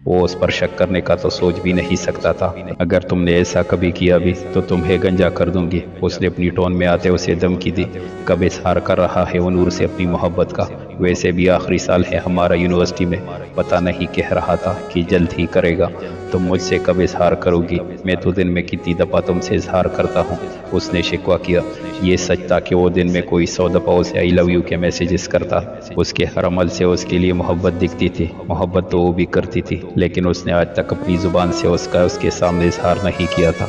وہ اس پر شک کرنے کا تو سوچ بھی نہیں سکتا تھا۔ اگر تم نے ایسا کبھی کیا بھی تو تمہیں گنجا کر دوں گی، اس نے اپنی ٹون میں آتے اسے دھمکی دی۔ کب اظہار کر رہا ہے وہ نور سے اپنی محبت کا، ویسے بھی آخری سال ہے ہمارا یونیورسٹی میں، پتہ نہیں کہہ رہا تھا کہ جلد ہی کرے گا۔ تم مجھ سے کب اظہار کرو گی؟ میں تو دن میں کتنی دفعہ تم سے اظہار کرتا ہوں، اس نے شکوہ کیا۔ یہ سچ تھا کہ وہ دن میں کوئی 100 دفعہ اسے آئی لو یو کے میسیجز کرتا۔ اس کے ہر عمل سے اس کے لیے محبت دکھتی تھی، محبت تو وہ بھی کرتی تھی، لیکن اس نے آج تک اپنی زبان سے اس کا اس کے سامنے اظہار نہیں کیا تھا۔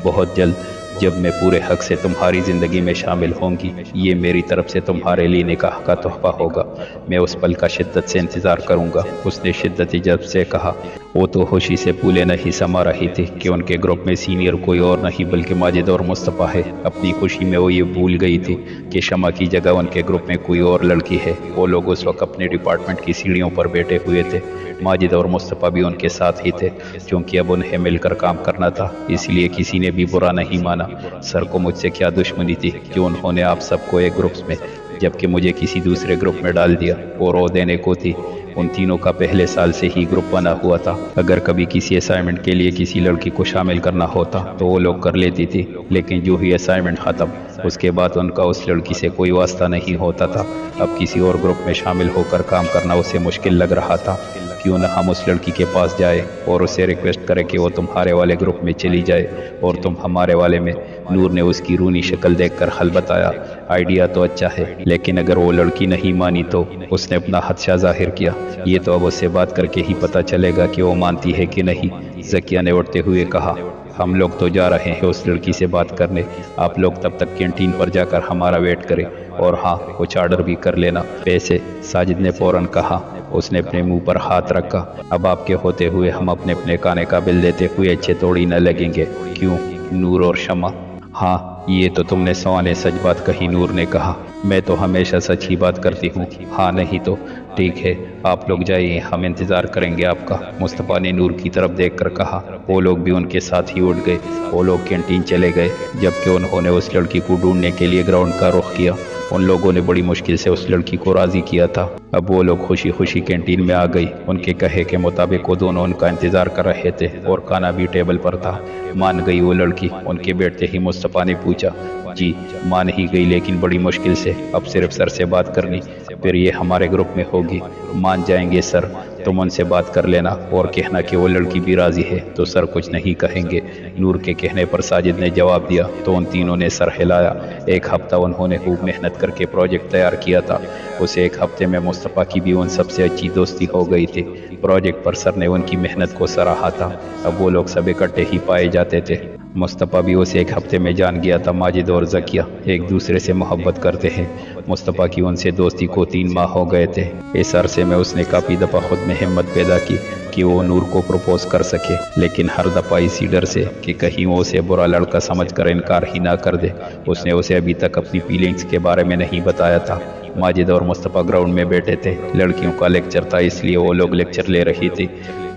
بہت جلد جب میں پورے حق سے تمہاری زندگی میں شامل ہوں گی، یہ میری طرف سے تمہارے لیے نکاح کا تحفہ ہوگا۔ میں اس پل کا شدت سے انتظار کروں گا، اس نے شدت جذب سے کہا۔ وہ تو خوشی سے پھولے نہیں سما رہی تھی کہ ان کے گروپ میں سینئر کوئی اور نہیں بلکہ ماجد اور مصطفیٰ ہے۔ اپنی خوشی میں وہ یہ بھول گئی تھی کہ شمع کی جگہ ان کے گروپ میں کوئی اور لڑکی ہے۔ وہ لوگ اس وقت اپنے ڈپارٹمنٹ کی سیڑھیوں پر بیٹھے ہوئے تھے، ماجد اور مصطفیٰ بھی ان کے ساتھ ہی تھے۔ چونکہ اب انہیں مل کر کام کرنا تھا، اس لیے کسی نے بھی برا نہیں مانا۔ سر کو مجھ سے کیا دشمنی تھی کہ انہوں نے آپ سب کو ایک گروپ میں جبکہ مجھے کسی دوسرے گروپ میں ڈال دیا، اور وہ دینے کو تھی۔ ان تینوں کا پہلے سال سے ہی گروپ بنا ہوا تھا۔ اگر کبھی کسی اسائنمنٹ کے لیے کسی لڑکی کو شامل کرنا ہوتا تو وہ لوگ کر لیتی تھی، لیکن جو ہی اسائنمنٹ ختم اس کے بعد ان کا اس لڑکی سے کوئی واسطہ نہیں ہوتا تھا۔ اب کسی اور گروپ میں شامل ہو کر کام کرنا اسے مشکل لگ رہا تھا۔ کیوں نہ ہم اس لڑکی کے پاس جائے اور اسے ریکویسٹ کرے کہ وہ تمہارے والے گروپ میں چلی جائے اور تم ہمارے والے میں۔ نور نے اس کی رونی شکل دیکھ کر حل بتایا۔ آئیڈیا تو اچھا ہے، لیکن اگر وہ لڑکی نہیں مانی تو؟ اس نے اپنا خدشہ ظاہر کیا۔ یہ تو اب اس سے بات کر کے ہی پتہ چلے گا کہ وہ مانتی ہے کہ نہیں، ذکیہ نے اٹھتے ہوئے کہا۔ ہم لوگ تو جا رہے ہیں اس لڑکی سے بات کرنے، آپ لوگ تب تک کینٹین پر جا کر ہمارا ویٹ کریں، اور ہاں کچھ آرڈر بھی کر لینا۔ پیسے؟ ساجد نے فوراً کہا۔ اس نے اپنے منہ پر ہاتھ رکھا۔ اب آپ کے ہوتے ہوئے ہم اپنے اپنے کھانے کا بل دیتے ہوئے اچھے توڑی نہ لگیں گے، کیوں؟ نور اور شمع؟ ہاں، یہ تو تم نے سوانے سچ بات کہی، نور نے کہا۔ میں تو ہمیشہ سچ ہی بات کرتی ہوں، ہاں نہیں تو؟ ٹھیک ہے، آپ لوگ جائیے، ہم انتظار کریں گے آپ کا، مصطفیٰ نے نور کی طرف دیکھ کر کہا۔ وہ لوگ بھی ان کے ساتھ ہی اٹھ گئے۔ وہ لوگ کینٹین چلے گئے، جبکہ انہوں نے اس لڑکی کو ڈھونڈنے کے لیے گراؤنڈ کا رخ کیا۔ ان لوگوں نے بڑی مشکل سے اس لڑکی کو راضی کیا تھا۔ اب وہ لوگ خوشی خوشی کینٹین میں آ گئی۔ ان کے کہے کے مطابق وہ دونوں ان کا انتظار کر رہے تھے اور کھانا بھی ٹیبل پر تھا۔ مان گئی وہ لڑکی؟ ان کے بیٹھتے ہی مصطفیٰ نے پوچھا۔ جی مان ہی گئی، لیکن بڑی مشکل سے، اب صرف سر سے بات کرنی، پھر یہ ہمارے گروپ میں ہوگی۔ مان جائیں گے سر، تم ان سے بات کر لینا اور کہنا کہ وہ لڑکی بھی راضی ہے تو سر کچھ نہیں کہیں گے۔ نور کے کہنے پر ساجد نے جواب دیا تو ان تینوں نے سر ہلایا۔ ایک ہفتہ انہوں نے خوب محنت کر کے پروجیکٹ تیار کیا تھا۔ اس ایک ہفتے میں مصطفیٰ کی بھی ان سب سے اچھی دوستی ہو گئی تھی۔ پروجیکٹ پر سر نے ان کی محنت کو سراہا تھا۔ اب وہ لوگ سب اکٹھے ہی پائے جاتے تھے۔ مصطفیٰ بھی اسے ایک ہفتے میں جان گیا تھا۔ ماجد اور ذکیہ ایک دوسرے سے محبت کرتے ہیں۔ مصطفیٰ کی ان سے دوستی کو 3 ماہ ہو گئے تھے۔ اس عرصے میں اس نے کافی دفعہ خود میں ہمت پیدا کی کہ وہ نور کو پروپوز کر سکے، لیکن ہر دفعہ اسی ڈر سے کہ کہیں وہ اسے برا لڑکا سمجھ کر انکار ہی نہ کر دے، اس نے اسے ابھی تک اپنی فیلنگز کے بارے میں نہیں بتایا تھا۔ ماجد اور مصطفیٰ گراؤنڈ میں بیٹھے تھے۔ لڑکیوں کا لیکچر تھا، اس لیے وہ لوگ لیکچر لے رہی تھی۔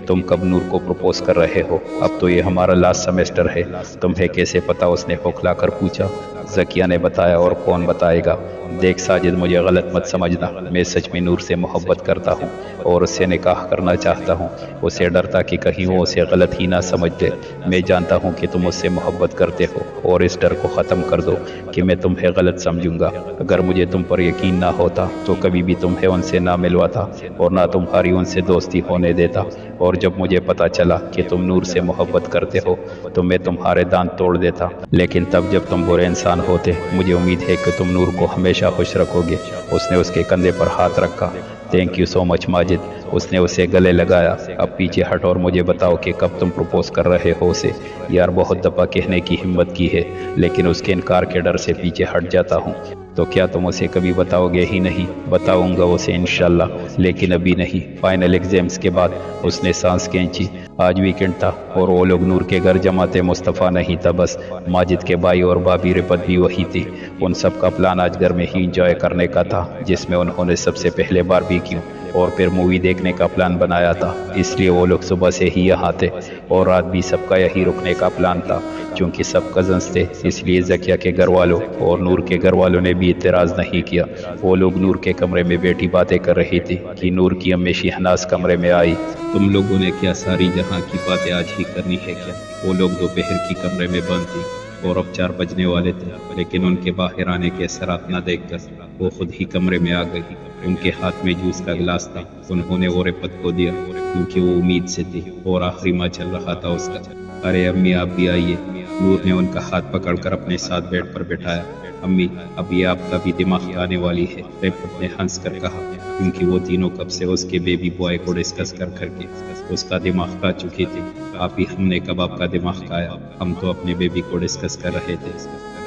تم کب نور کو پروپوز کر رہے ہو؟ اب تو یہ ہمارا لاسٹ سیمیسٹر ہے۔ تمہیں کیسے پتا؟ اس نے کھوکھلا کر پوچھا۔ ذکیہ نے بتایا، اور کون بتائے گا؟ دیکھ ساجد، مجھے غلط مت سمجھنا، میں سچ میں نور سے محبت کرتا ہوں اور اس سے نکاح کرنا چاہتا ہوں۔ اسے ڈر تھا کہ کہیں وہ اسے غلط ہی نہ سمجھ لے۔ میں جانتا ہوں کہ تم اس سے محبت کرتے ہو، اور اس ڈر کو ختم کر دو کہ میں تمہیں غلط سمجھوں گا۔ اگر مجھے تم پر یقین نہ ہوتا تو کبھی بھی تمہیں ان سے نہ ملواتا اور نہ تمہاری ان سے دوستی ہونے دیتا۔ اور جب مجھے پتا چلا کہ تم نور سے محبت کرتے ہو تو میں تمہارے دانت توڑ دیتا، لیکن تب جب تم برے انسان ہوتے۔ مجھے امید ہے کہ تم نور کو ہمیشہ خوش رکھو گے۔ اس نے اس کے کندھے پر ہاتھ رکھا۔ تھینک یو سو مچ ماجد، اس نے اسے گلے لگایا۔ اب پیچھے ہٹ اور مجھے بتاؤ کہ کب تم پروپوز کر رہے ہو اسے۔ یار بہت دفعہ کہنے کی ہمت کی ہے، لیکن اس کے انکار کے ڈر سے پیچھے ہٹ جاتا ہوں۔ تو کیا تم اسے کبھی بتاؤ گے ہی نہیں؟ بتاؤں گا اسے انشاءاللہ، لیکن ابھی نہیں، فائنل ایگزامز کے بعد۔ اس نے سانس کھینچی۔ آج ویکنڈ تھا اور وہ لوگ نور کے گھر جمع تھے۔ مصطفیٰ نہیں تھا بس، ماجد کے بھائی اور بھابھی رپت بھی وہی تھی۔ ان سب کا پلان آج گھر میں ہی انجوائے کرنے کا تھا، جس میں انہوں نے سب سے پہلے باربیکیو اور پھر مووی دیکھنے کا پلان بنایا تھا، اس لیے وہ لوگ صبح سے ہی یہاں تھے اور رات بھی سب کا یہی رکنے کا پلان تھا۔ چونکہ سب کزنس تھے اس لیے زکیہ کے گھر والوں اور نور کے گھر والوں نے بھی اعتراض نہیں کیا۔ وہ لوگ نور کے کمرے میں بیٹھی باتیں کر رہی تھی کہ نور کی امی شہناز کمرے میں آئی۔ تم لوگوں نے کیا ساری جہاں کی باتیں آج ہی کرنی ہے کیا؟ وہ لوگ دوپہر کی کمرے میں بند تھی اور اب 4 بجنے والے تھے، لیکن ان کے باہر آنے کے اثرات نہ دیکھ کر وہ خود ہی کمرے میں آ گئی۔ ان کے ہاتھ میں جوس کا گلاس تھا، انہوں نے وہ رپت کو دیا کیونکہ وہ امید سے تھی اور آخری ماہ چل رہا تھا اس کا۔ ارے امی آپ بھی آئیے۔ نور نے ان کا ہاتھ پکڑ کر اپنے ساتھ بیڈ پر بٹھایا۔ امی اب یہ آپ کا بھی دماغ آنے والی ہے، رپت نے ہنس کر کہا، کیونکہ وہ تینوں کب سے اس کے بیبی بوائے کو ڈسکس کر کے اس کا دماغ کھا چکی تھی۔ آپ ہی ہم نے کب آپ کا دماغ کھایا؟ ہم تو اپنے بیبی کو ڈسکس کر رہے تھے۔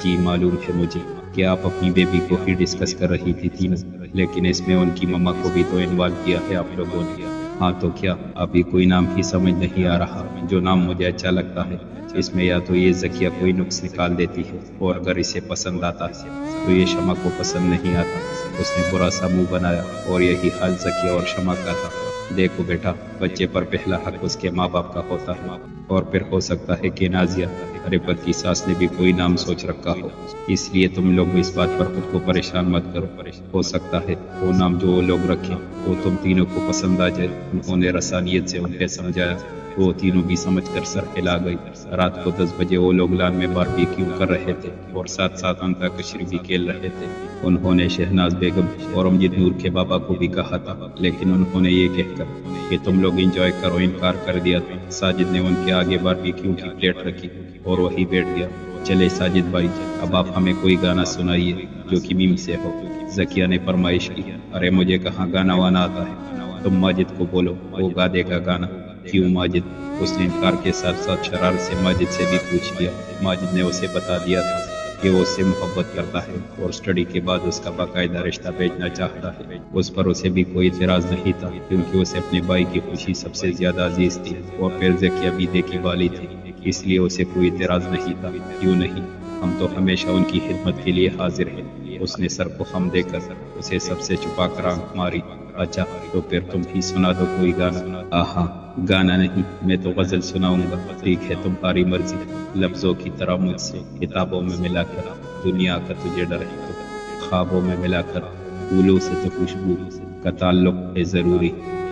جی معلوم ہے مجھے کہ آپ اپنی بیبی کو ہی ڈسکس کر رہی تھی تینوں، لیکن اس میں ان کی مما کو بھی تو انوالو کیا ہے آپ لوگوں نے۔ ہاں تو کیا ابھی کوئی نام ہی سمجھ نہیں آ رہا جو نام مجھے اچھا لگتا ہے؟ اس میں یا تو یہ زکیہ کوئی نقص نکال دیتی ہے اور اگر اسے پسند آتا ہے تو یہ شمع کو پسند نہیں آتا۔ اس نے برا سا منہ بنایا اور یہی حال زکیہ اور شمع کا تھا۔ دیکھو بیٹا، بچے پر پہلا حق اس کے ماں باپ کا ہوتا ہے، اور پھر ہو سکتا ہے کہ نازیہ رپت کی ساس نے بھی کوئی نام سوچ رکھا ہو، اس لیے تم لوگ اس بات پر خود کو پریشان مت کرو۔ ہو سکتا ہے وہ نام جو وہ لوگ رکھیں وہ تم تینوں کو پسند آ جائے۔ انہوں نے رسانیت سے انہیں سمجھایا۔ وہ تینوں بھی سمجھ کر سر ہلا گئی۔ رات کو 10 بجے وہ لوگ لان میں باربیکیو کر رہے تھے اور ساتھ ساتھ انتاکشری بھی کھیل رہے تھے۔ انہوں نے شہناز بیگم اور امجد نور کے بابا کو بھی کہا تھا، لیکن انہوں نے یہ کہہ کر کہ تم لوگ انجوائے کرو انکار کر دیا تھا۔ ساجد نے ان کے آگے باربیکیو کی پلیٹ رکھی اور وہی بیٹھ گیا۔ چلے ساجد بھائی، اب آپ ہمیں کوئی گانا سنائیے جو کہ میم سے ہو۔ زکیہ نے فرمائش کی۔ ارے مجھے کہاں گانا وانا آتا ہے، تم ماجد کو بولو وہ گا دے گا گانا۔ کیوں ماجد؟ اس نے انکار کے ساتھ ساتھ شرارت سے ماجد سے بھی پوچھ لیا۔ ماجد نے اسے بتا دیا تھا کہ وہ اس سے محبت کرتا ہے اور سٹڈی کے بعد اس کا باقاعدہ رشتہ بھیجنا چاہتا ہے۔ اس پر اسے بھی کوئی اعتراض نہیں تھا کیونکہ اسے اپنے بھائی کی خوشی سب سے زیادہ عزیز تھی اور پھر زکیہ بھی دیکھی والی تھی، اس لیے اسے کوئی اعتراض نہیں تھا۔ کیوں نہیں، ہم تو ہمیشہ ان کی خدمت کے لیے حاضر ہیں۔ اس نے سر کو خم دے کر اسے سب سے چھپا کر آنکھ ماری۔ اچھا تو پھر تم ہی سنا دو کوئی گانا۔ آہا گانا نہیں، میں تو غزل سناؤں گا۔ ٹھیک ہے تمہاری مرضی، لفظوں کی طرح مجھ سے کتابوں میں ملا کر، دنیا کا تجھے ڈر ہے تو خوابوں میں ملا کر، پھولوں سے تو خوشبو کا تعلق ہے ضروری،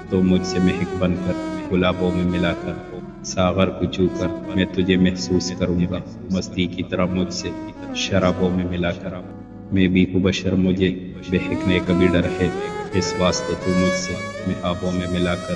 تو مجھ سے مہک بن کر گلابوں میں ملا کر، ساغر کو چھو کر میں تجھے محسوس کروں گا، مستی کی طرح مجھ سے شرابوں میں ملا کر، میں بھی ہوں بشر مجھے بہکنے کا بھی ڈر ہے، اس واسطے تو مجھ سے محابوں میں ملا کر۔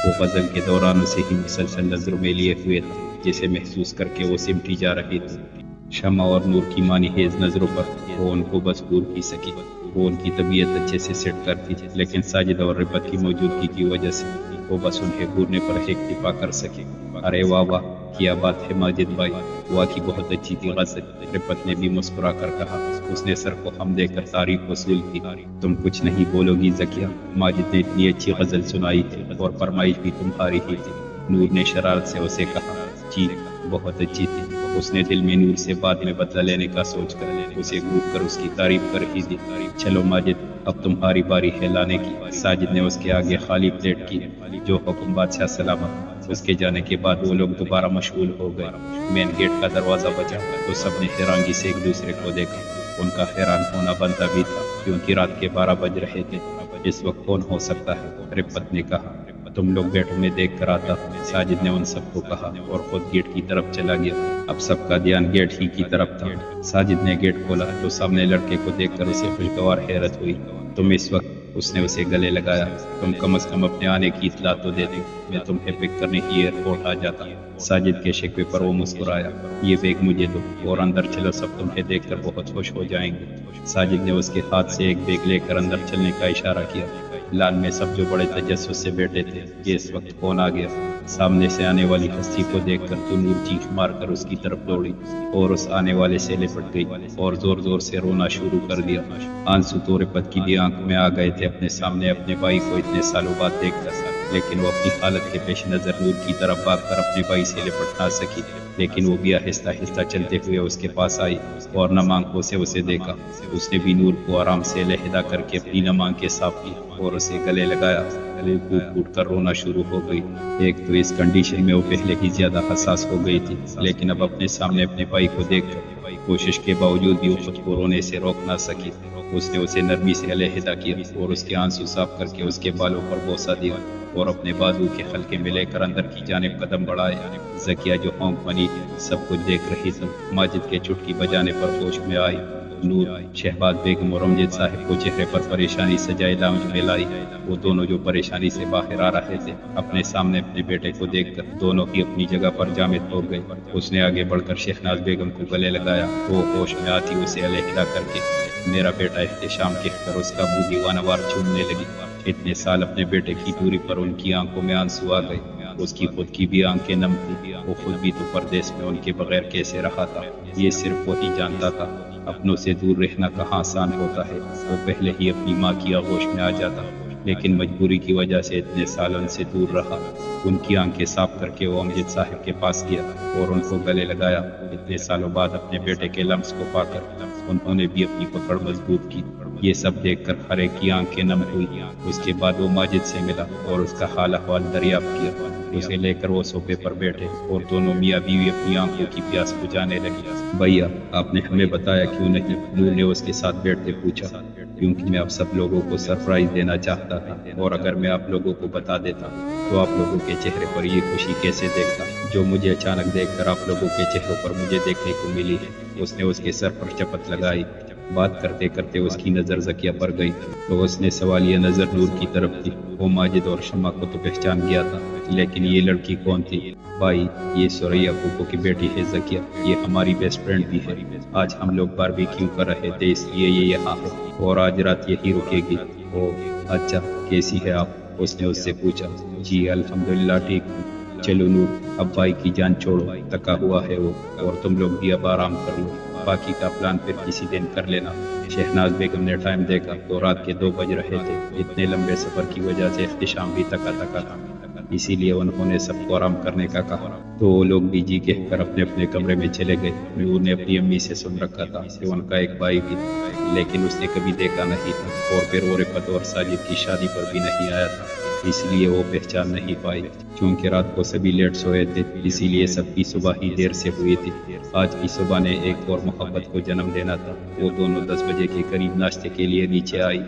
وہ غزل کے دوران اسے ہی مسلسل نظروں میں لیے ہوئے تھے، جسے محسوس کر کے وہ سمٹی جا رہی تھی۔ شمع اور نور کی مانی ہیز نظروں پر وہ ان کو بس دور کی سکی۔ وہ ان کی طبیعت اچھے سے سیٹ کرتی تھی، لیکن ساجد اور رپت کی موجودگی کی وجہ سے وہ بس انہیں گھورنے پر اکتفا کر سکے۔ ارے واہ واہ کیا بات ہے ماجد بھائی، واقعی بہت اچھی تھی غزل، رپت نے بھی مسکرا کر کہا۔ اس نے سر کو خم دے کر تعریف وصول کی۔ تم کچھ نہیں بولو گی زکیہ؟ ماجد نے اتنی اچھی غزل سنائی تھی اور فرمائش بھی تمہاری ہی تھی۔ نور نے شرارت سے اسے کہا، جی بہت اچھی تھی۔ اس نے دل میں نور سے بعد میں بدلہ لینے کا سوچ کر اسے گھور کر اس کی تعریف کر ہی دی۔ چلو ماجد اب تمہاری باری ہے لانے کی۔ ساجد نے اس کے آگے خالی پلیٹ کی۔ جو حکم بادشاہ سلامت۔ اس کے جانے کے بعد وہ لوگ دوبارہ مشغول ہو گئے۔ مین گیٹ کا دروازہ بجا تو سب نے حیرانگی سے ایک دوسرے کو دیکھا۔ ان کا حیران ہونا بنتا بھی تھا کیونکہ رات کے 12 بج رہے تھے۔ اس وقت کون ہو سکتا ہے؟ رپت نے کہا۔ تم لوگ بیٹھو میں دیکھ کر آتا ہوں، ساجد نے ان سب کو کہا اور خود گیٹ کی طرف چلا گیا۔ اب سب کا دھیان گیٹ ہی کی طرف تھا۔ ساجد نے گیٹ کھولا تو سامنے لڑکے کو دیکھ کر اسے خوشگوار حیرت ہوئی۔ تم اس وقت؟ اس نے اسے گلے لگایا۔ تم کم از کم اپنے آنے کی اطلاع تو دے دو، میں تمہیں پک کرنے کی ایئرپورٹ آ جاتا۔ ساجد کے شکوے پر وہ مسکرایا۔ یہ بیگ مجھے دو اور اندر چلو، سب تمہیں دیکھ کر بہت خوش ہو جائیں گے۔ ساجد نے اس کے ہاتھ سے ایک بیگ لے کر اندر چلنے کا اشارہ کیا۔ لان میں سب جو بڑے تجسس سے بیٹھے تھے کہ اس وقت کون آ گیا۔ سامنے سے آنے والی ہستی کو دیکھ کر تو نور چیخ مار کر اس کی طرف دوڑی اور اس آنے والے سے لپٹ گئی اور زور زور سے رونا شروع کر دیا۔ آنسو تو رپت کی بھی آنکھ میں آ گئے تھے اپنے سامنے اپنے بھائی کو اتنے سالوں بعد دیکھ کر۔ لیکن وہ اپنی حالت کے پیش نظر نور کی طرف بھاگ کر اپنے بھائی سے لپٹ نہ سکی، لیکن وہ بھی آہستہ آہستہ چلتے ہوئے اس کے پاس آئی اور نم آنکھوں سے اسے دیکھا۔ اس نے بھی نور کو آرام سے علیحدہ کر کے اپنی نم آنکھیں صاف کی اور اسے گلے لگایا۔ وہ پھوٹ پھوٹ کر رونا شروع ہو گئی۔ ایک تو اس کنڈیشن میں وہ پہلے ہی زیادہ حساس ہو گئی تھی، لیکن اب اپنے سامنے اپنے بھائی کو دیکھ کر کوشش کے باوجود بھی وہ خود کو رونے سے روک نہ سکی۔ اس نے اسے نرمی سے علیحدہ کیا اور اس کے آنسو صاف کر کے اس کے بالوں پر بوسہ دیا اور اپنے بازو کے حلقے میں لے کر اندر کی جانب قدم بڑھائے۔ زکیہ جو ہونک بنی سب کچھ دیکھ رہی تھی، ماجد کے چٹکی بجانے پر ہوش میں آئی۔ نور شہباز بیگم اور امجد صاحب کو چہرے پر پریشانی سجائے لاؤنج میں لائی۔ وہ دونوں جو پریشانی سے باہر آ رہے تھے، اپنے سامنے اپنے بیٹے کو دیکھ کر دونوں ہی اپنی جگہ پر جامد ہو گئے۔ اس نے آگے بڑھ کر شہناز بیگم کو گلے لگایا۔ وہ ہوش میں آتی اسے علیحدہ کر کے میرا بیٹا احتشام کہہ کر اس کا منہ دیوانہ وار چومنے لگی۔ اتنے سال اپنے بیٹے کی دوری پر ان کی آنکھوں میں آنسو آ گئے۔ اس کی خود کی بھی آنکھیں نم تھی۔ وہ خود بھی تو پردیس میں ان کے بغیر کیسے رہا تھا، یہ صرف وہی جانتا تھا۔ اپنوں سے دور رہنا کہاں آسان ہوتا ہے۔ وہ پہلے ہی اپنی ماں کی آغوش میں آ جاتا، لیکن مجبوری کی وجہ سے اتنے سال ان سے دور رہا۔ ان کی آنکھیں صاف کر کے وہ امجد صاحب کے پاس گیا اور ان کو گلے لگایا۔ اتنے سالوں بعد اپنے بیٹے کے لمس کو پا کر انہوں نے بھی اپنی پکڑ مضبوط کی۔ یہ سب دیکھ کر ہر ایک کی آنکھیں نم ہوئی۔ اس کے بعد وہ ماجد سے ملا اور اس کا حال احوال دریافت کیا۔ اسے لے کر وہ صوفے پر بیٹھے اور دونوں میاں بیوی اپنی آنکھوں کی پیاس بجھانے لگی۔ بھیا آپ نے ہمیں بتایا کیوں نہیں؟ نور نے اس کے ساتھ بیٹھتے پوچھا۔ کیونکہ میں آپ سب لوگوں کو سرپرائز دینا چاہتا تھا، اور اگر میں آپ لوگوں کو بتا دیتا تو آپ لوگوں کے چہرے پر یہ خوشی کیسے دیکھتا جو مجھے اچانک دیکھ کر آپ لوگوں کے چہروں پر مجھے دیکھنے کو ملی ہے۔ اس نے اس کے سر پر چپت لگائی۔ بات کرتے کرتے اس کی نظر زکیہ پر گئی تو اس نے سوالیہ نظر نور کی طرف کی۔ وہ ماجد اور شمع کو تو پہچان گیا تھا، لیکن یہ لڑکی کون تھی؟ بھائی یہ سوریا پھوپھو کی بیٹی ہے زکیہ، یہ ہماری بیسٹ فرینڈ بھی ہے۔ آج ہم لوگ باربیکیو کر رہے تھے اس لیے یہ یہاں ہے اور آج رات یہی رکے گی۔ او اچھا، کیسی ہے آپ؟ اس نے اس سے پوچھا۔ جی الحمدللہ ٹھیک ہوں۔ چلو نور اب بھائی کی جان چھوڑو، تکا ہوا ہے وہ، اور تم لوگ بھی اب آرام کر لو، باقی کا پلان پھر کسی دن کر لینا۔ شہناز بیگم نے ٹائم دیکھا تو رات کے 2 بج رہے تھے۔ اتنے لمبے سفر کی وجہ سے احتشام بھی تکا تھا، اسی لیے انہوں نے سب کو آرام کرنے کا کہا تو وہ لوگ بھی جی کہہ کر اپنے اپنے کمرے میں چلے گئے۔ نور نے اپنی امی سے سن رکھا تھا کہ ان کا ایک بھائی بھی تھا، لیکن اس نے کبھی دیکھا نہیں تھا، اور پھر وہ رفت اور ساجد کی شادی پر بھی نہیں آیا تھا، اس لیے وہ پہچان نہیں پائی۔ چونکہ رات کو سبھی لیٹ سوئے تھے، اسی لیے سب کی صبح ہی دیر سے ہوئی تھی۔ آج کی صبح نے ایک اور محبت کو جنم دینا تھا۔ وہ دونوں 10 بجے کے قریب ناشتے کے لیے نیچے آئی۔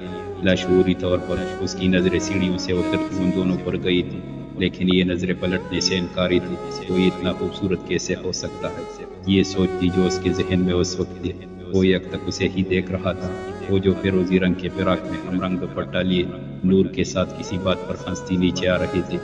لاشعوری طور پر اس کی نظریں سیڑھیوں سے اترتی ان دونوں پر گئی تھی، لیکن یہ نظریں پلٹنے سے انکاری تھی۔ وہ اتنا خوبصورت کیسے ہو سکتا ہے؟ یہ سوچ تھی جو اس کے ذہن میں اس وقت تھی۔ وہ یک تک اسے ہی دیکھ رہا تھا، وہ جو فیروزی رنگ کے فراق میں ہم رنگ دوپٹہ لیے نور کے ساتھ کسی بات پر ہنستی نیچے آ رہی تھی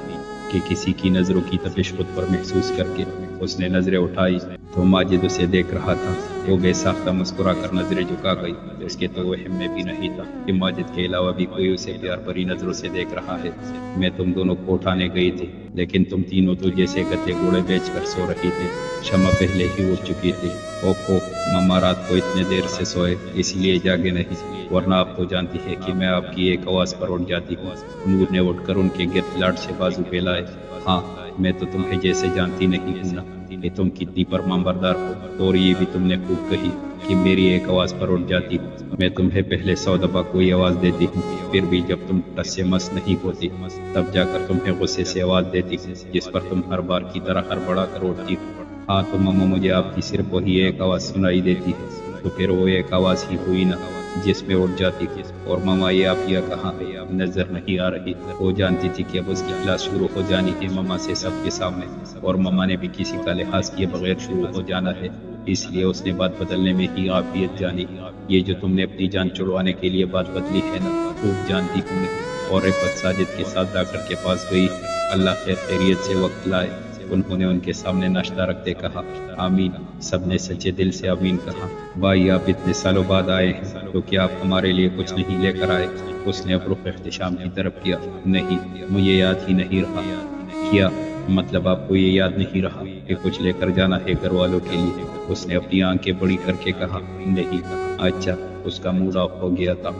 کہ کسی کی نظروں کی تپش خود پر محسوس کر کے اس نے نظریں اٹھائی تو ماجد اسے دیکھ رہا تھا۔ وہ بے ساختہ مسکرا کر نظریں جھکا گئی۔ اس کے تو وہم میں بھی نہیں تھا کہ ماجد کے علاوہ بھی کوئی اسے پیار بھری نظروں سے دیکھ رہا ہے۔ میں تم دونوں کو اٹھانے گئی تھی، لیکن تم تینوں تو جیسے گدے گھوڑے بیچ کر سو رہی تھی۔ شمع پہلے ہی اٹھ چکی تھی۔ اوہو مما رات کو اتنے دیر سے سوئے اس لیے جاگے نہیں، ورنہ آپ تو جانتی ہے کہ میں آپ کی ایک آواز پر اٹھ جاتی ہوں۔ نور نے اٹھ کر ان کے گرد لاڈ سے بازو پھیلائے۔ ہاں میں تو تمہیں جیسے جانتی نہیں ہوں نا کہ تم کتنی فرمانبردار ہو، اور یہ بھی تم نے خوب کہی کہ میری ایک آواز پر اٹھ جاتی ہوں۔ میں تمہیں پہلے 100 دفعہ کوئی آواز دیتی ہوں، پھر بھی جب تم ٹس سے مس نہیں ہوتی تب جا کر تمہیں غصے سے آواز دیتی ہوں، جس پر تم ہر بار کی طرح ہڑبڑا کر اٹھتی ہو۔ ہاں تو مما مجھے آپ کی صرف وہی ایک آواز سنائی دیتی ہے، تو پھر وہ ایک آواز ہی ہوئی نا جس میں اٹھ جاتی تھی۔ اور مما یہ آپ یا کہاں ہے؟ نظر نہیں آ رہی۔ وہ جانتی تھی کہ اب اس کی کلاس شروع ہو جانی ہے مما سے سب کے سامنے، اور مما نے بھی کسی کا لحاظ کیے بغیر شروع ہو جانا ہے، اس لیے اس نے بات بدلنے میں ہی عافیت جانی۔ یہ جو تم نے اپنی جان چھڑوانے کے لیے بات بدلی ہے نا، خوب جانتی ہوں میں۔ اور رفت ساجد کے ساتھ ڈاکٹر کے پاس گئی، اللہ خیر خیریت سے وقت لائے۔ انہوں نے ان کے سامنے ناشتہ رکھتے کہا آمین۔ سب نے سچے دل سے آمین کہا۔ بھائی آپ اتنے سالوں بعد آئے ہیں تو کیا آپ ہمارے لیے کچھ نہیں لے کر آئے؟ اس نے اب رخ احتشام کی طرف کیا۔ نہیں مجھے یاد ہی نہیں رہا۔ کیا مطلب آپ کو یہ یاد نہیں رہا؟ کہ کچھ لے کر جانا ہے گھر والوں کے لیے؟ اس نے اپنی آنکھیں بڑی کر کے کہا نہیں۔ اچھا، اس کا موڈ آف ہو گیا تھا۔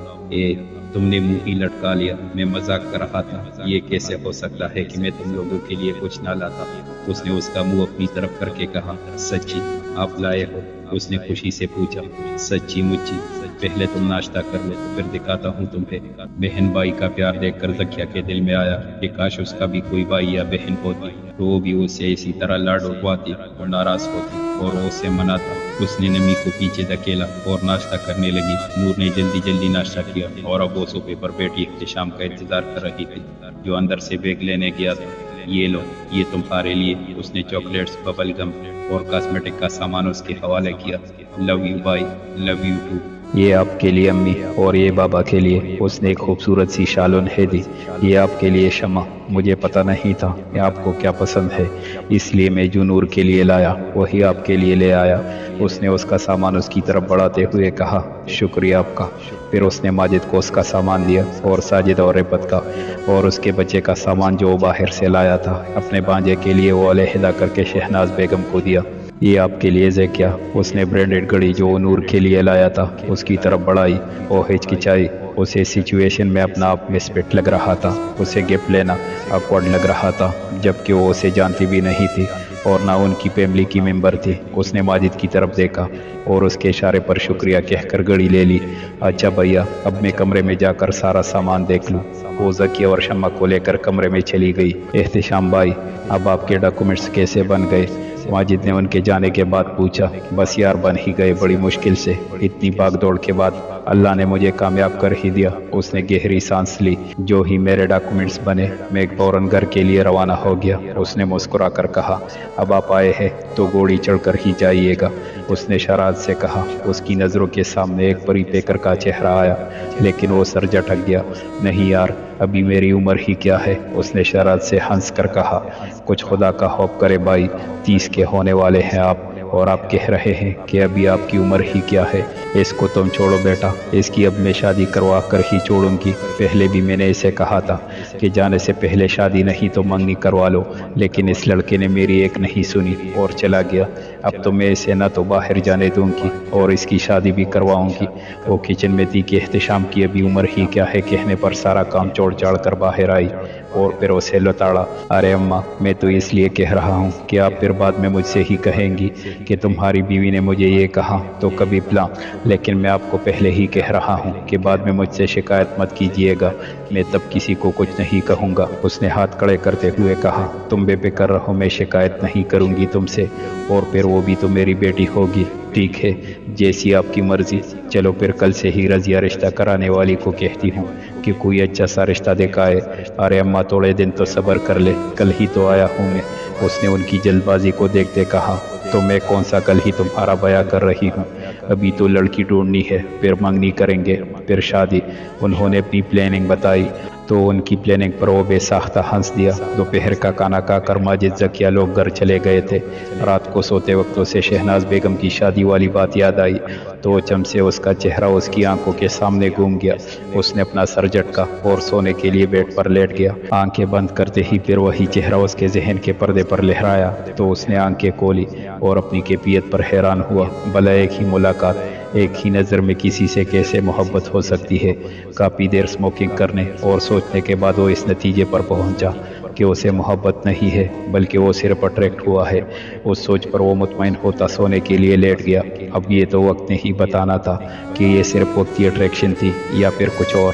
تم نے منہ ہی لٹکا لیا، میں مذاق کر رہا تھا۔ یہ کیسے ہو سکتا ہے کہ میں تم لوگوں کے لیے کچھ نہ لاتا؟ اس نے اس کا منہ اپنی طرف کر کے کہا سچی آپ لائے ہو؟ اس نے خوشی سے پوچھا سچی مچی؟ پہلے تم ناشتہ کر لو پھر دکھاتا ہوں تمہیں۔ بہن بھائی کا پیار دیکھ کر زکیہ کے دل میں آیا کہ کاش اس کا بھی کوئی بھائی یا بہن ہوتی تو وہ بھی اسے اسی طرح لاڈ اٹھواتی اور ناراض ہوتی اور وہ اسے مناتا۔ اس نے نمی کو پیچھے دھکیلا اور ناشتہ کرنے لگی۔ نور نے جلدی جلدی ناشتہ کیا اور اب وہ صوفے پر بیٹھی احتشام کا انتظار کر رہی تھی جو اندر سے بیگ لینے گیا تھا۔ یہ لو، یہ تمہارے لیے۔ اس نے چاکلیٹس، ببل گم اور کاسمیٹک کا سامان اس کے حوالے کیا۔ Love you bye, love you too. یہ آپ کے لیے امی اور یہ بابا کے لیے۔ اس نے ایک خوبصورت سی شال انہیں دی۔ یہ آپ کے لیے شمع، مجھے پتہ نہیں تھا کہ آپ کو کیا پسند ہے، اس لیے میں جو نور کے لیے لایا وہی آپ کے لیے لے آیا۔ اس نے اس کا سامان اس کی طرف بڑھاتے ہوئے کہا شکریہ آپ کا۔ پھر اس نے ماجد کو اس کا سامان دیا اور ساجد اور ربت کا اور اس کے بچے کا سامان جو وہ باہر سے لایا تھا اپنے بانجے کے لیے وہ علیحدہ کر کے شہناز بیگم کو دیا۔ یہ آپ کے لیے زکیہ۔ اس نے برینڈڈ گھڑی جو وہ نور کے لیے لایا تھا اس کی طرف بڑھائی۔ وہ ہچکچائی، اسے سچویشن میں اپنا آپ مسفٹ لگ رہا تھا۔ اسے گفٹ لینا آکورڈ لگ رہا تھا جبکہ وہ اسے جانتی بھی نہیں تھی اور نہ ان کی فیملی کی ممبر تھی۔ اس نے ماجد کی طرف دیکھا اور اس کے اشارے پر شکریہ کہہ کر گھڑی لے لی۔ اچھا بھیا، اب میں کمرے میں جا کر سارا سامان دیکھ لوں۔ وہ زکیہ اور شمع کو لے کر کمرے میں چلی گئی۔ احتشام بھائی، اب آپ کے ڈاکومنٹس کیسے بن گئے؟ ماجد نے ان کے جانے کے بعد پوچھا۔ بس یار، بن ہی گئے بڑی مشکل سے، اتنی بھاگ دوڑ کے بعد اللہ نے مجھے کامیاب کر ہی دیا۔ اس نے گہری سانس لی۔ جو ہی میرے ڈاکومنٹس بنے میں فوراً گھر کے لیے روانہ ہو گیا۔ اس نے مسکرا کر کہا اب آپ آئے ہیں تو گھوڑی چڑھ کر ہی جائیے گا۔ اس نے شرارت سے کہا۔ اس کی نظروں کے سامنے ایک پری پیکر کا چہرہ آیا لیکن وہ سر جھٹک گیا۔ نہیں یار، ابھی میری عمر ہی کیا ہے؟ اس نے شرارت سے ہنس کر کہا۔ کچھ خدا کا خوف کرے بھائی، 30 کے ہونے والے ہیں آپ اور آپ کہہ رہے ہیں کہ ابھی آپ کی عمر ہی کیا ہے؟ اس کو تم چھوڑو بیٹا، اس کی اب میں شادی کروا کر ہی چھوڑوں گی۔ پہلے بھی میں نے اسے کہا تھا کہ جانے سے پہلے شادی نہیں تو منگنی کروا لو، لیکن اس لڑکے نے میری ایک نہیں سنی اور چلا گیا۔ اب تو میں اسے نہ تو باہر جانے دوں گی اور اس کی شادی بھی کرواؤں گی۔ وہ کچن میں تھی کہ احتشام کی ابھی عمر ہی کیا ہے کہنے پر سارا کام چھوڑ چھاڑ کر باہر آئی اور پھر اسے لتاڑا۔ ارے اماں، میں تو اس لیے کہہ رہا ہوں کہ آپ پھر بعد میں مجھ سے ہی کہیں گی کہ تمہاری بیوی نے مجھے یہ کہا تو کبھی پلا، لیکن میں آپ کو پہلے ہی کہہ رہا ہوں کہ بعد میں مجھ سے شکایت مت کیجیے گا، میں تب کسی کو کچھ نہیں کہوں گا۔ اس نے ہاتھ کھڑے کرتے ہوئے کہا تم بے فکر رہو، میں شکایت نہیں کروں گی تم سے، اور پھر وہ بھی تو میری بیٹی ہوگی۔ ٹھیک ہے، جیسی آپ کی مرضی۔ چلو پھر کل سے ہی رضیہ رشتہ کرانے والی کو کہتی ہوں کہ کوئی اچھا سا رشتہ دکھائے۔ ارے اماں، تھوڑے دن تو صبر کر لے، کل ہی تو آیا ہوں میں۔ اس نے ان کی جلد بازی کو دیکھتے کہا تو میں کون سا کل ہی تمہارا بیاہ کر رہی ہوں، ابھی تو لڑکی ڈھونڈنی ہے، پھر منگنی کریں گے، پھر شادی۔ انہوں نے اپنی پلاننگ بتائی تو ان کی پلاننگ پر وہ بے ساختہ ہنس دیا۔ دوپہر کا کھانا کھا کر ماجد زکیہ لوگ گھر چلے گئے تھے۔ رات کو سوتے وقت اسے شہناز بیگم کی شادی والی بات یاد آئی تو وہ چم سے اس کا چہرہ اس کی آنکھوں کے سامنے گھوم گیا۔ اس نے اپنا سر جھٹکا اور سونے کے لیے بیڈ پر لیٹ گیا۔ آنکھیں بند کرتے ہی پھر وہی چہرہ اس کے ذہن کے پردے پر لہرایا تو اس نے آنکھیں کھولی اور اپنی کیفیت پر حیران ہوا۔ بھلا ایک ہی ملاقات، ایک ہی نظر میں کسی سے کیسے محبت ہو سکتی ہے؟ کافی دیر اسموکنگ کرنے اور سوچنے کے بعد وہ اس نتیجے پر پہنچا کہ اسے محبت نہیں ہے بلکہ وہ صرف اٹریکٹ ہوا ہے۔ اس سوچ پر وہ مطمئن ہوتا سونے کے لیے لیٹ گیا۔ اب یہ تو وقت نے ہی بتانا تھا کہ یہ صرف وقتی اٹریکشن تھی یا پھر کچھ اور۔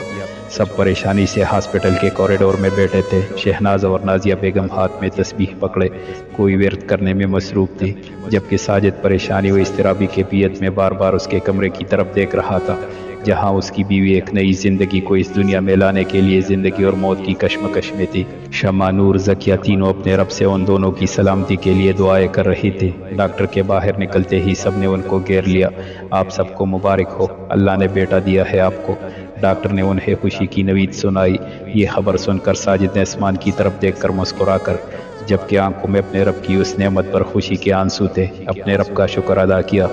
سب پریشانی سے ہاسپٹل کے کوریڈور میں بیٹھے تھے۔ شہناز اور نازیہ بیگم ہاتھ میں تسبیح پکڑے کوئی ورد کرنے میں مصروف تھی، جبکہ ساجد پریشانی و اضطرابی کیفیت میں بار بار اس کے کمرے کی طرف دیکھ رہا تھا جہاں اس کی بیوی ایک نئی زندگی کو اس دنیا میں لانے کے لیے زندگی اور موت کی کشمکش میں تھی۔ شمع، نور، زکیہ تینوں اپنے رب سے ان دونوں کی سلامتی کے لیے دعائیں کر رہی تھی۔ ڈاکٹر کے باہر نکلتے ہی سب نے ان کو گھیر لیا۔ آپ سب کو مبارک ہو، اللہ نے بیٹا دیا ہے آپ کو۔ ڈاکٹر نے انہیں خوشی کی نوید سنائی۔ یہ خبر سن کر ساجد نے آسمان کی طرف دیکھ کر مسکرا کر جبکہ آنکھوں میں اپنے رب کی اس نعمت پر خوشی کے آنسو تھے۔ اپنے رب کا شکر ادا کیا۔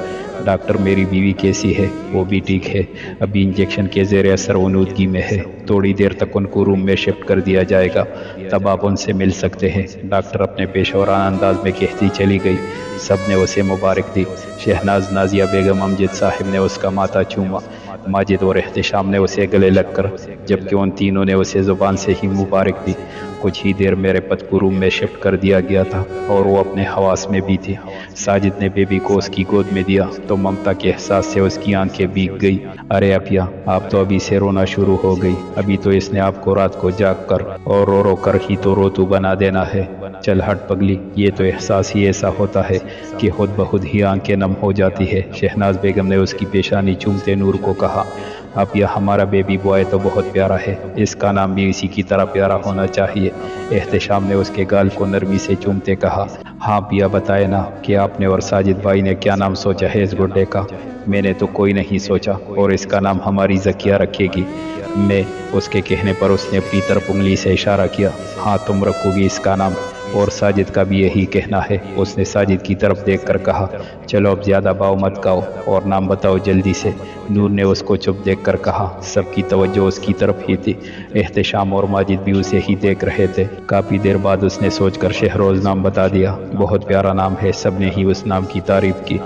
ڈاکٹر میری بیوی کیسی ہے؟ وہ بھی ٹھیک ہے، ابھی انجیکشن کے زیر اثر ونودگی میں ہے، تھوڑی دیر تک ان کو روم میں شفٹ کر دیا جائے گا، تب آپ ان سے مل سکتے ہیں، ڈاکٹر اپنے پیشہ ورانہ انداز میں کہتی چلی گئی۔ سب نے اسے مبارک دی۔ شہناز نازیہ بیگم امجد صاحب نے اس کا ماتھا چوما، ماجد اور احتشام نے اسے گلے لگ کر، جبکہ ان تینوں نے اسے زبان سے ہی مبارک دی۔ کچھ ہی دیر میرے پت کو روم میں شفٹ کر دیا گیا تھا اور وہ اپنے حواس میں بھی تھی۔ ساجد نے بیبی کو اس کی گود میں دیا تو ممتا کے احساس سے اس کی آنکھیں بھیگ گئی۔ ارے اپیا، آپ تو ابھی سے رونا شروع ہو گئی، ابھی تو اس نے آپ کو رات کو جاگ کر اور رو رو کر ہی تو روتو بنا دینا ہے۔ چل ہٹ پگلی، یہ تو احساس ہی ایسا ہوتا ہے کہ خود بخود ہی آنکھیں نم ہو جاتی ہے۔ شہناز بیگم نے اس کی پیشانی چومتے نور کو کہا، اب یہ ہمارا بیبی بوائے تو بہت پیارا ہے، اس کا نام بھی اسی کی طرح پیارا ہونا چاہیے۔ احتشام نے اس کے گال کو نرمی سے چومتے کہا، ہاں پیا بتائے نا کہ آپ نے اور ساجد بھائی نے کیا نام سوچا ہے اس گڈے کا؟ میں نے تو کوئی نہیں سوچا، اور اس کا نام ہماری زکیہ رکھے گی۔ میں اس کے کہنے پر اس نے اپنی طرف انگلی سے اشارہ کیا، ہاں تم رکھو گی اس کا نام، اور ساجد کا بھی یہی کہنا ہے۔ اس نے ساجد کی طرف دیکھ کر کہا، چلو اب زیادہ باؤ مت گاؤ اور نام بتاؤ جلدی سے۔ نور نے اس کو چپ دیکھ کر کہا۔ سب کی توجہ اس کی طرف ہی تھی، احتشام اور ماجد بھی اسے ہی دیکھ رہے تھے۔ کافی دیر بعد اس نے سوچ کر شہروز نام بتا دیا۔ بہت پیارا نام ہے، سب نے ہی اس نام کی تعریف کی۔